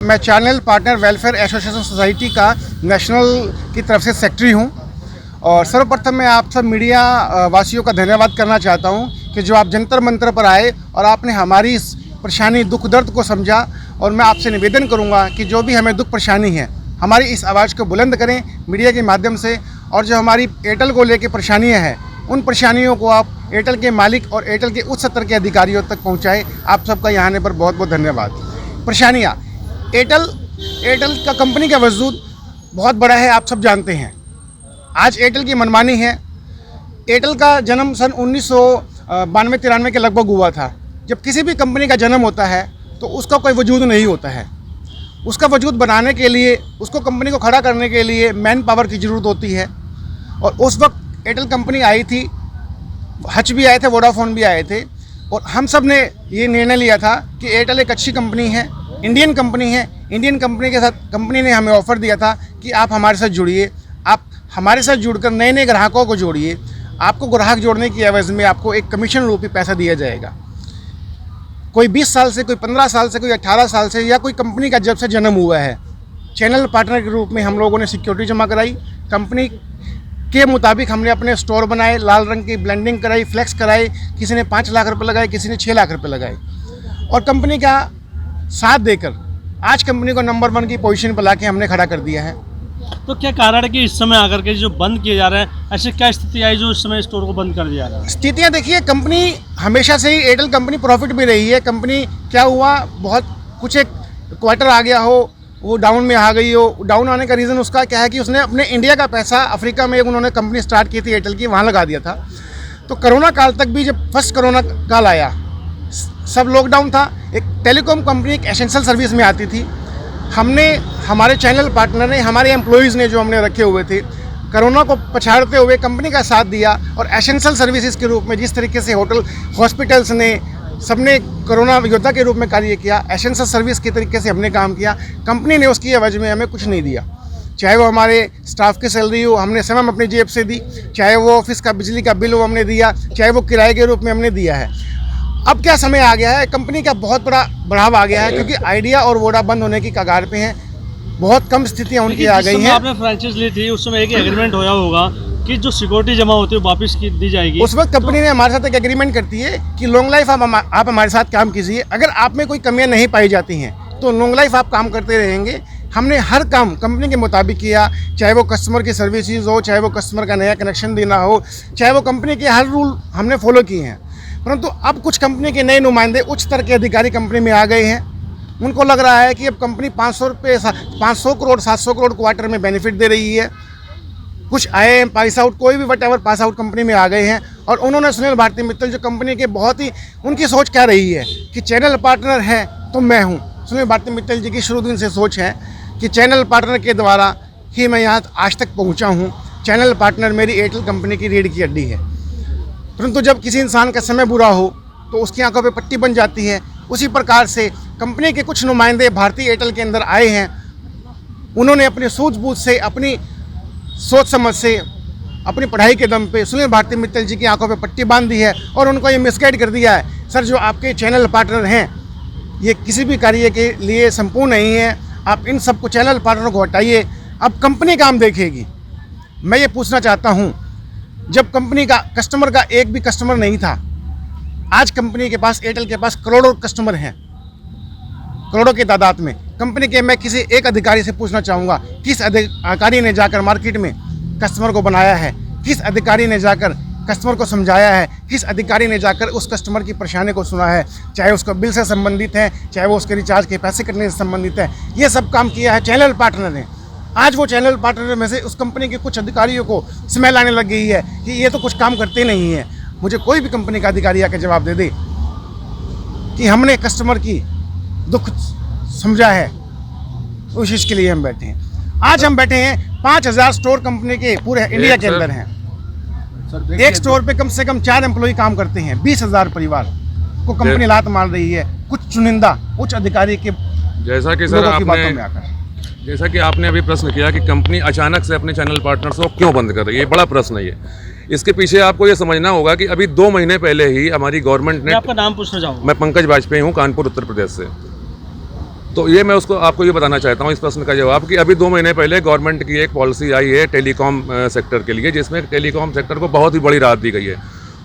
मैं channel partner welfare association society का national की तरफ से सेक्रेटरी हूं। और सर्वप्रथम मैं आप सब मीडिया वासियों का धन्यवाद करना चाहता हूं कि जो आप जंतर मंतर पर आए और आपने हमारी इस परेशानी दुख दर्द को समझा। और मैं आपसे निवेदन करूंगा कि जो भी हमें दुख परेशानी है, हमारी इस आवाज़ को बुलंद करें मीडिया के माध्यम से। और जो हमारी एयरटेल को लेकर परेशानियाँ हैं, उन परेशानियों को आप एयरटेल के मालिक और एयरटेल के उच्च स्तर के अधिकारियों तक पहुँचाएँ। आप सबका यहाँ आने पर बहुत बहुत धन्यवाद। परेशानियाँ, एयरटेल का कंपनी का वजूद बहुत बड़ा है, आप सब जानते हैं। आज एयरटेल की मनमानी है। एयरटेल का जन्म सन 1992-93 के लगभग हुआ था। जब किसी भी कंपनी का जन्म होता है तो उसका कोई वजूद नहीं होता है। उसका वजूद बनाने के लिए, उसको कंपनी को खड़ा करने के लिए मैन पावर की ज़रूरत होती है। और उस वक्त एयरटेल कंपनी आई थी, हच भी आए थे, वोडाफोन भी आए थे। और हम सब ने ये निर्णय लिया था कि एयरटेल एक अच्छी कंपनी है, इंडियन कंपनी है। इंडियन कंपनी के साथ कंपनी ने हमें ऑफ़र दिया था कि आप हमारे साथ जुड़िए, आप हमारे साथ जुड़कर नए नए ग्राहकों को जोड़िए। आपको ग्राहक जोड़ने की एवज़ में आपको एक कमीशन रूपी पैसा दिया जाएगा। कोई 20 साल से, कोई 15 साल से, कोई 18 साल से, या कोई कंपनी का जब से जन्म हुआ है, चैनल पार्टनर के रूप में हम लोगों ने सिक्योरिटी जमा कराई। कंपनी के मुताबिक हमने अपने स्टोर बनाए, लाल रंग की ब्लेंडिंग कराई, फ्लेक्स कराए। किसी ने 5 लाख रुपये लगाए, किसी ने 6 लाख रुपये लगाए। और कंपनी का साथ देकर आज कंपनी को नंबर 1 की पोजीशन पर लाके हमने खड़ा कर दिया है। तो क्या कारण है कि इस समय आकर के जो बंद किए जा रहे हैं, ऐसी क्या स्थिति आई जो इस समय स्टोर को बंद कर दिया जा रहा है? स्थितियाँ देखिए, कंपनी हमेशा से ही एयरटेल कंपनी प्रॉफिट में रही है। कंपनी क्या हुआ, बहुत कुछ एक क्वार्टर आ गया हो, वो डाउन में आ गई हो। डाउन आने का रीज़न उसका क्या है कि उसने अपने इंडिया का पैसा अफ्रीका में उन्होंने कंपनी स्टार्ट की थी एयरटेल की, वहाँ लगा दिया था। तो कोरोना काल तक भी, जब फर्स्ट कोरोना काल आया, सब लॉकडाउन था, एक टेलीकॉम कंपनी एक एसेंशियल सर्विस में आती थी। हमने, हमारे चैनल पार्टनर ने, हमारे एम्प्लॉयज़ ने जो हमने रखे हुए थे, कोरोना को पछाड़ते हुए कंपनी का साथ दिया। और एसेंशियल सर्विसेज के रूप में जिस तरीके से होटल, हॉस्पिटल्स ने, सबने कोरोना योद्धा के रूप में कार्य किया, एसेंशियल सर्विस के तरीके से हमने काम किया। कंपनी ने उसकी एवज में हमें कुछ नहीं दिया। चाहे वो हमारे स्टाफ की सैलरी हो, हमने स्वयं अपनी जेब से दी। चाहे वो ऑफिस का बिजली का बिल हो, हमने दिया। चाहे वो किराए के रूप में हमने दिया है। अब क्या समय आ गया है, कंपनी का बहुत बड़ा बढ़ाव आ गया है, क्योंकि आइडिया और वोडा बंद होने की कगार पे हैं। बहुत कम स्थितियां उनकी आ गई हैं। आपने फ्रेंचाइज ली थी, उस समय एक एग्रीमेंट होया होगा कि जो सिक्योरिटी जमा होती है वापस दी जाएगी। उस वक्त कंपनी ने हमारे साथ एक एग्रीमेंट करती है कि लॉन्ग लाइफ आप हमारे साथ काम कीजिए। अगर आप में कोई कमियां नहीं पाई जाती हैं तो लॉन्ग लाइफ आप काम करते रहेंगे। हमने हर काम कंपनी के मुताबिक किया, चाहे वो कस्टमर की सर्विसेज हो, चाहे वो कस्टमर का नया कनेक्शन देना हो, चाहे वो कंपनी के हर रूल हमने फॉलो किए हैं। परंतु अब कुछ कंपनी के नए नुमाइंदे, उच्च स्तर के अधिकारी कंपनी में आ गए हैं। उनको लग रहा है कि अब कंपनी 500 करोड़ 700 करोड़ क्वार्टर में बेनिफिट दे रही है। कुछ आए हैं पास आउट, कोई भी what ever pass out company में आ गए हैं। और उन्होंने सुनील भारती मित्तल जो कंपनी के बहुत ही, उनकी सोच क्या रही है कि चैनल पार्टनर है तो मैं हूँ। सुनील भारती मित्तल जी की शुरू दिन से सोच है कि चैनल पार्टनर के द्वारा ही मैं यहाँ आज तक पहुँचा हूँ। चैनल पार्टनर मेरी एयरटेल कंपनी की रीढ़ की हड्डी है। परंतु जब किसी इंसान का समय बुरा हो तो उसकी आंखों पे पट्टी बन जाती है। उसी प्रकार से कंपनी के कुछ नुमाइंदे भारतीय एयरटेल के अंदर आए हैं। उन्होंने अपनी सूझबूझ से, अपनी सोच समझ से, अपनी पढ़ाई के दम पे सुनील भारती मित्तल जी की आंखों पे पट्टी बांध दी है और उनको ये मिसगाइड कर दिया है। सर, जो आपके चैनल पार्टनर हैं ये किसी भी कार्य के लिए संपूर्ण नहीं है। आप इन सबको, चैनल पार्टनर को हटाइए, अब कंपनी काम देखेगी। मैं ये पूछना चाहता हूँ, जब कंपनी का कस्टमर का एक भी कस्टमर नहीं था, आज कंपनी के पास, एयरटेल के पास करोड़ों कस्टमर हैं, करोड़ों की तादाद में। कंपनी के, मैं किसी एक अधिकारी से पूछना चाहूँगा, किस अधिकारी ने जाकर मार्केट में कस्टमर को बनाया है? किस अधिकारी ने जाकर कस्टमर को समझाया है? किस अधिकारी ने जाकर उस कस्टमर की परेशानी को सुना है? चाहे उसका बिल से संबंधित है, चाहे वो उसके रिचार्ज के पैसे कटने से संबंधित है, ये सब काम किया है चैनल पार्टनर ने। आज वो चैनल पार्टनर में से उस कंपनी के कुछ अधिकारियों को स्मेल आने लग गई है कि ये तो कुछ काम करते नहीं है। मुझे कोई भी कंपनी का अधिकारी आकर जवाब दे दे कि हमने कस्टमर की दुख समझा है, उस चीज़ के लिए हम बैठे हैं। आज हम बैठे हैं 5000 स्टोर कंपनी के पूरे इंडिया के अंदर हैं। एक स्टोर पे कम से कम 4 एम्प्लॉय काम करते हैं। 20,000 परिवार को कंपनी लात मार रही है कुछ चुनिंदा उच्च अधिकारी के जैसा कि सर आपने अभी प्रश्न किया कि कंपनी अचानक से अपने चैनल पार्टनर्स को क्यों बंद कर रही है, ये बड़ा प्रश्न है। इसके पीछे आपको ये समझना होगा कि अभी 2 महीने पहले ही हमारी गवर्नमेंट ने, मैं आपका नाम पूछना चाहूँगा। मैं पंकज वाजपेयी हूँ, कानपुर उत्तर प्रदेश से। तो ये मैं उसको आपको ये बताना चाहता हूँ इस प्रश्न का जवाब कि अभी 2 महीने पहले गवर्नमेंट की एक पॉलिसी आई है टेलीकॉम सेक्टर के लिए, जिसमें टेलीकॉम सेक्टर को बहुत ही बड़ी राहत दी गई है।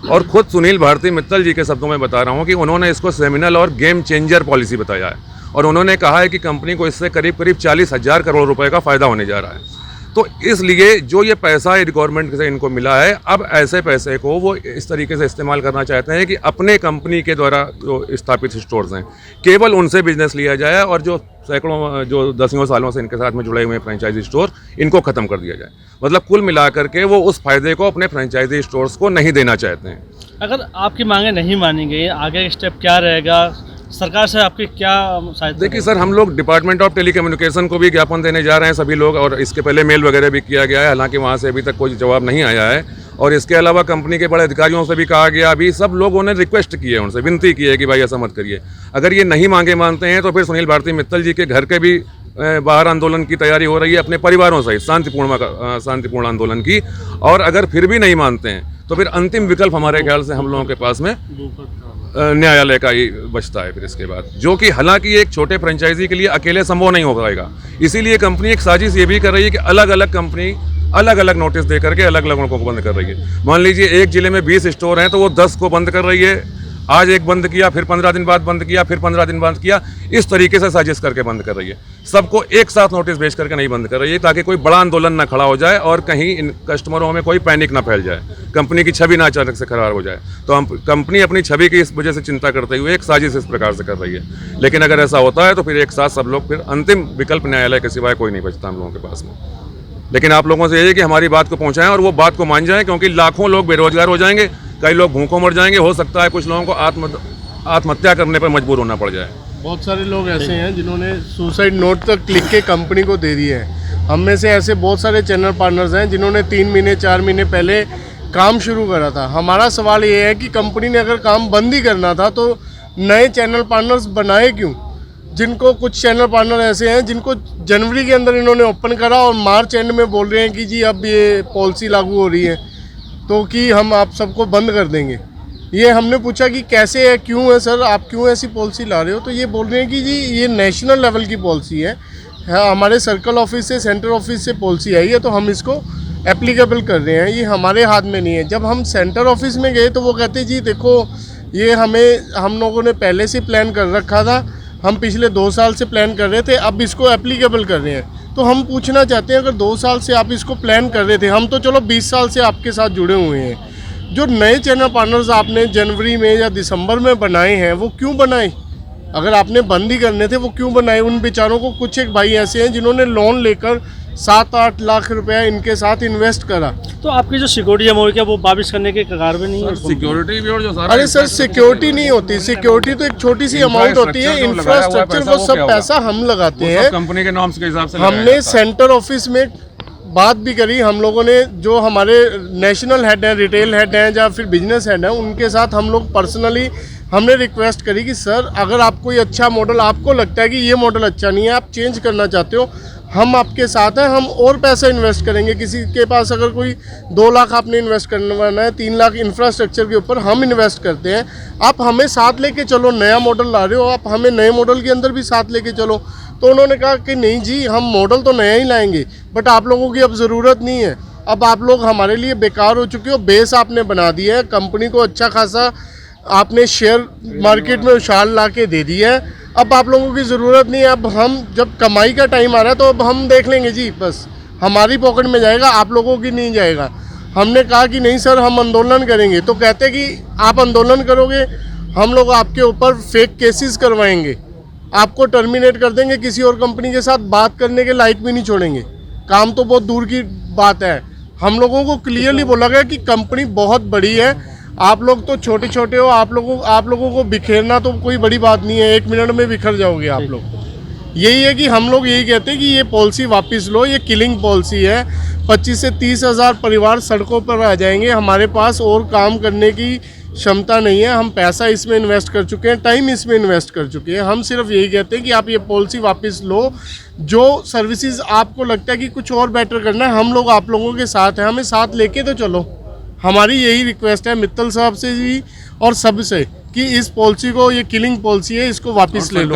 और खुद सुनील भारती मित्तल जी के शब्दों में बता रहा हूँ कि उन्होंने इसको सेमिनल और गेम चेंजर पॉलिसी बताया है, और उन्होंने कहा है कि कंपनी को इससे करीब 40,000 करोड़ रुपए का फ़ायदा होने जा रहा है। तो इसलिए जो ये पैसा गवर्नमेंट से इनको मिला है, अब ऐसे पैसे को वो इस तरीके से इस्तेमाल करना चाहते हैं कि अपने कंपनी के द्वारा जो स्थापित स्टोर्स हैं केवल उनसे बिजनेस लिया जाए, और जो सैकड़ों जो दसियों सालों से इनके साथ में जुड़े हुए फ्रेंचाइजी स्टोर इनको ख़त्म कर दिया जाए। मतलब कुल मिलाकर के वो उस फायदे को अपने फ्रेंचाइजी स्टोर्स को नहीं देना चाहते हैं। अगर आपकी मांगे नहीं मानी गई, आगे स्टेप क्या रहेगा? सरकार से आपकी क्या सहायता? देखिए सर, हम लोग डिपार्टमेंट ऑफ टेलीकम्युनिकेशन को भी ज्ञापन देने जा रहे हैं सभी लोग, और इसके पहले मेल वगैरह भी किया गया है, हालांकि वहाँ से अभी तक कोई जवाब नहीं आया है। और इसके अलावा कंपनी के बड़े अधिकारियों से भी कहा गया, अभी सब लोगों ने रिक्वेस्ट की है, उनसे विनती की है कि भाई ऐसा मत करिए। अगर ये नहीं मांगे मानते हैं तो फिर सुनील भारती मित्तल जी के घर के भी बाहर आंदोलन की तैयारी हो रही है अपने परिवारों सहित, शांतिपूर्ण आंदोलन की। और अगर फिर भी नहीं मानते हैं तो फिर अंतिम विकल्प हमारे ख्याल से हम लोगों के पास में न्यायालय का ही बचता है फिर इसके बाद, जो कि हालांकि एक छोटे फ्रेंचाइजी के लिए अकेले संभव नहीं हो पाएगा। इसीलिए कंपनी एक साजिश ये भी कर रही है कि अलग अलग कंपनी अलग अलग नोटिस दे करके अलग अलग लोगों को बंद कर रही है। मान लीजिए एक जिले में 20 स्टोर हैं तो वो 10 को बंद कर रही है, आज एक बंद किया, फिर 15 दिन बाद बंद किया, फिर 15 दिन बाद किया, इस तरीके से साजिश करके बंद कर रही है। सबको एक साथ नोटिस भेज करके नहीं बंद कर रही है, ताकि कोई बड़ा आंदोलन ना खड़ा हो जाए और कहीं इन कस्टमरों में कोई पैनिक ना फैल जाए, कंपनी की छवि ना अचानक से खराब हो जाए। तो हम कंपनी अपनी छवि की इस वजह से चिंता करते हुए एक साजिश इस प्रकार से कर रही है। लेकिन अगर ऐसा होता है तो फिर एक साथ सब लोग, फिर अंतिम विकल्प न्यायालय के सिवाय कोई नहीं बचता हम लोगों के पास में। लेकिन आप लोगों से यही है कि हमारी बात को पहुंचाएं और वो बात को मान जाएं, क्योंकि लाखों लोग बेरोजगार हो जाएंगे, कई लोग भूखों मर जाएंगे, हो सकता है कुछ लोगों को आत्महत्या करने पर मजबूर होना पड़ जाए। बहुत सारे लोग ऐसे हैं जिन्होंने सुसाइड नोट तक लिख के कंपनी को दे दिए हैं। हम में से ऐसे बहुत सारे चैनल पार्टनर्स हैं जिन्होंने 3 महीने 4 महीने पहले काम शुरू करा था। हमारा सवाल ये है कि कंपनी ने अगर काम बंद ही करना था तो नए चैनल पार्टनर्स बनाए क्यों? जिनको कुछ चैनल पार्टनर ऐसे हैं जिनको जनवरी के अंदर इन्होंने ओपन करा और मार्च एंड में बोल रहे हैं कि जी अब ये पॉलिसी लागू हो रही है तो कि हम आप सबको बंद कर देंगे। ये हमने पूछा कि कैसे है, क्यों है सर, आप क्यों ऐसी पॉलिसी ला रहे हो? तो ये बोल रहे हैं कि जी ये नेशनल लेवल की पॉलिसी है, हमारे सर्कल ऑफिस से, सेंटर ऑफिस से पॉलिसी आई है तो हम इसको एप्लीकेबल कर रहे हैं, ये हमारे हाथ में नहीं है। जब हम सेंटर ऑफिस में गए तो वो कहते जी देखो ये हम लोगों ने पहले से प्लान कर रखा था, हम पिछले 2 साल से प्लान कर रहे थे, अब इसको एप्लीकेबल कर रहे हैं। तो हम पूछना चाहते हैं, अगर 2 साल से आप इसको प्लान कर रहे थे, हम तो चलो 20 साल से आपके साथ जुड़े हुए हैं, जो नए चैनल पार्टनर्स आपने जनवरी में या दिसंबर में बनाए हैं वो क्यों बनाए? अगर आपने बंद ही करने थे वो क्यों बनाए? उन बेचारों को, कुछ एक भाई ऐसे हैं जिन्होंने लोन लेकर 7-8 लाख रुपया इनके साथ इन्वेस्ट करा। तो आपकी जो सिक्योरिटी जमा हुई क्या वो वापस करने के कगार में नहीं है? सिक्योरिटी भी और जो सारा, अरे सर सिक्योरिटी नहीं होती, सिक्योरिटी तो एक छोटी सी अमाउंट होती है, इंफ्रास्ट्रक्चर वो सब पैसा हम लगाते हैं कंपनी के नॉर्म्स के हिसाब से। हमने सेंटर ऑफिस में बात भी करी, हम लोगों ने जो हमारे नेशनल हेड हैं, रिटेल हेड हैं या फिर बिजनेस हेड हैं, उनके साथ हम लोग पर्सनली हमने रिक्वेस्ट करी कि सर अगर आप कोई अच्छा मॉडल, आपको लगता है कि ये मॉडल अच्छा नहीं है, आप चेंज करना चाहते हो, हम आपके साथ हैं, हम और पैसा इन्वेस्ट करेंगे। किसी के पास अगर कोई 2 लाख आपने इन्वेस्ट करवाना है, 3 लाख इंफ्रास्ट्रक्चर के ऊपर हम इन्वेस्ट करते हैं, आप हमें साथ लेके चलो। नया मॉडल ला रहे हो आप, हमें नए मॉडल के अंदर भी साथ लेके चलो। तो उन्होंने कहा कि नहीं जी हम मॉडल तो नया ही लाएंगे, बट आप लोगों की अब ज़रूरत नहीं है, अब आप लोग हमारे लिए बेकार हो चुके हो, बेस आपने बना दिया है, कंपनी को अच्छा खासा आपने शेयर मार्केट में उछाल ला के दे दिया है, अब आप लोगों की ज़रूरत नहीं है। अब हम जब कमाई का टाइम आ रहा है तो अब हम देख लेंगे जी, बस हमारी पॉकेट में जाएगा, आप लोगों की नहीं जाएगा। हमने कहा कि नहीं सर हम आंदोलन करेंगे, तो कहते कि आप आंदोलन करोगे हम लोग आपके ऊपर फेक केसेस करवाएंगे, आपको टर्मिनेट कर देंगे, किसी और कंपनी के साथ बात करने के लायक भी नहीं छोड़ेंगे। काम तो बहुत दूर की बात है। हम लोगों को क्लियरली बोला गया कि कंपनी बहुत बड़ी है, आप लोग तो छोटे छोटे हो, आप लोगों को बिखेरना तो कोई बड़ी बात नहीं है, 1 मिनट में बिखर जाओगे आप लोग। यही है कि हम लोग यही कहते हैं कि ये पॉलिसी वापस लो, ये किलिंग पॉलिसी है। 25 से 30 हज़ार परिवार सड़कों पर आ जाएंगे, हमारे पास और काम करने की क्षमता नहीं है, हम पैसा इसमें इन्वेस्ट कर चुके हैं, टाइम इसमें इन्वेस्ट कर चुके हैं। हम सिर्फ यही कहते हैं कि आप ये पॉलिसी वापस लो, जो सर्विसेज आपको लगता है कि कुछ और बेटर करना है, हम लोग आप लोगों के साथ हैं, हमें साथ लेके तो चलो। हमारी यही रिक्वेस्ट है मित्तल साहब से भी और सबसे कि इस पॉलिसी को, ये किलिंग पॉलिसी है, इसको वापस ले लो।